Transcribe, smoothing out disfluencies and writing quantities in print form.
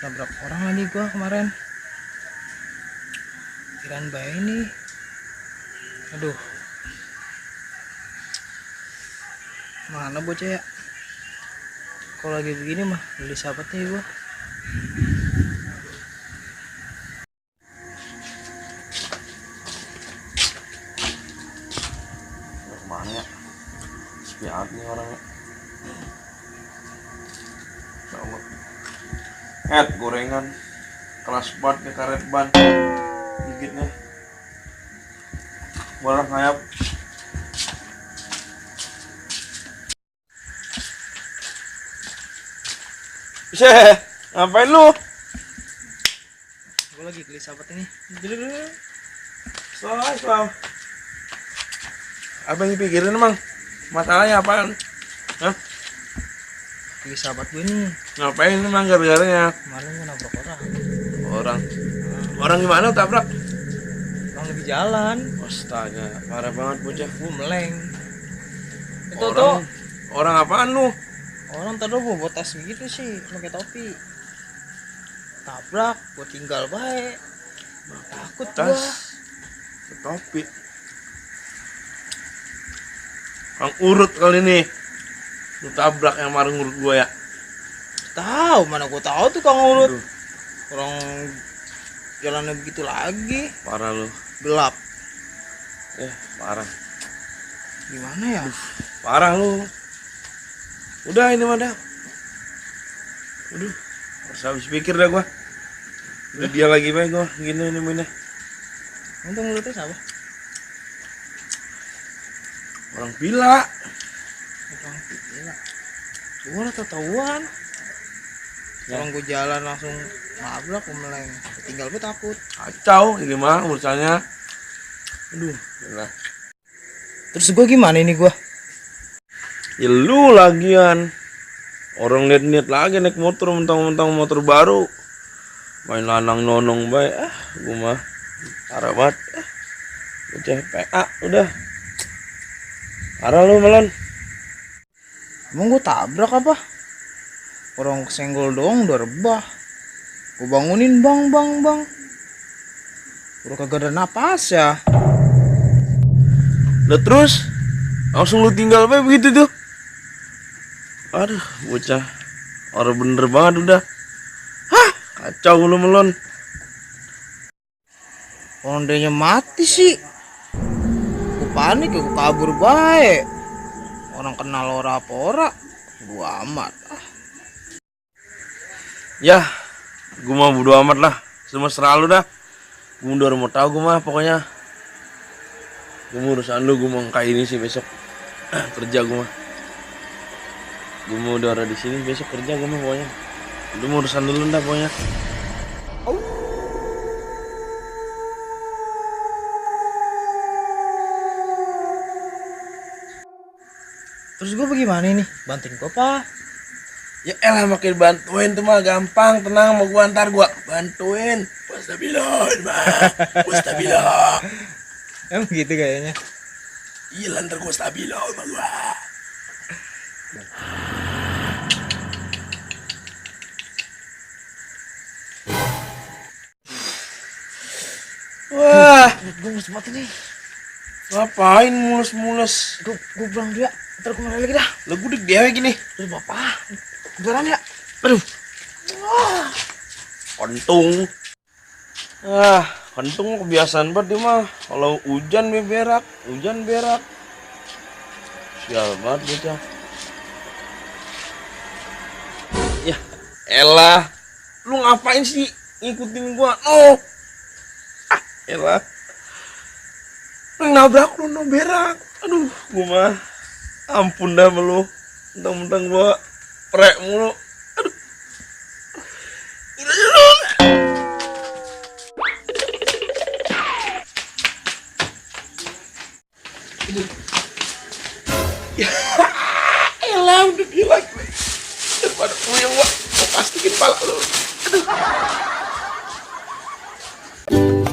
Nabrak orang lagi gua kemarin. Kirain bayi ini. Aduh. Mana bocah ya? Kalau lagi begini mah beli sahabat nih gua. Kemana ya? Sepi amat nih orangnya. Gorengan kelas banget ke karet ban gigitnya barang ngayap. Bisa ngapain lu? Gua lagi beli sahabat ini. Soal apa yang dipikirin emang? Masalahnya apaan? Hah? Beli sahabat gue nih. Ngapain emang gara-garanya? Kemarin gua nabrak orang. Orang gimana tabrak? Orang lagi jalan. Astaga, parah banget bocah. Gua meleng. Itu tuh Orang apaan lu? orang tadi gua buat tas gitu sih, pakai topi. Tabrak, gua tinggal baik. Takut gua. Tas topi. Kang urut kali ini. Lu tabrak yang kemarin ngurut gua ya. Tahu mana gua tahu tuh Kang Urut. Aduh, Orang jalannya begitu lagi, parah lu. gelap. Parah. Gimana ya? Parah lu. Udah ini mah dah. Aduh, harus habis pikir dah gua. Udah dia lagi baik gua gini nemuinnya. Untung mulutnya siapa? Orang pila. Orang gila. Gua udah ketahuan. Ya. Orang gua jalan langsung nabrak, gua meleng. Tinggal gue takut. Kacau gimana urusannya. Aduh, gila. Terus gua gimana ini gua? Ya lu lagian. Orang liat-liat lagi naik motor mentang-mentang motor baru. Main lanang nonong baik. Gua mah parah banget. Udah PA udah. Parah lu melon. Emang gua tabrak apa? Orang kesenggol dong udah rebah. Gua bangunin, bang. Udah kagak ada napas ya. Udah terus langsung lu tinggal baik begitu tuh. Aduh, bocah. Orang bener banget udah. Kacau lu melon. Orang dia mati sih. Gua panik ya, gua kabur baik. Orang kenal ora apa ora. Gua amat. Ya, gua mah bodo amat lah. Semesra lu dah. Gua udah mau tahu gua mah pokoknya. Gua mau urusan lu, gua mau kayak ini sih besok. Kerja gua mah. Gua mau udah ada di sini besok kerja gua mah pokoknya. Lu mau urusan dulu dah pokoknya. Terus gua bagaimana ini? Banting gua apa? Ya elah makin bantuin tuh mah gampang, tenang mau gua antar gua bantuin. Pastabilon mah. Pastabilon. Emang gitu kayaknya. Iya lantar gua stabilo sama gua. Wah, Gua mulus banget ini. ngapain mulus-mulus? Gua pulang dulu ya. Ntar gua kembali lagi dah. Lah gua dewe gini. Terus bapak. Beneran ya? Aduh. Kentung. Kentung kebiasaan banget dia mah. Kalau hujan berak. Sial banget bocah. Ya, elah. Lu ngapain sih ngikutin gua? No. Elah. Nabrak lu no berak. Aduh, gua mah ampun dah sama lu. Mentang-mentang gua prek mulu. Aduh. Gila lu. Alah, udah gila gue. Daripada puyeng, Wak. Mau pastikin pala lu. Aduh.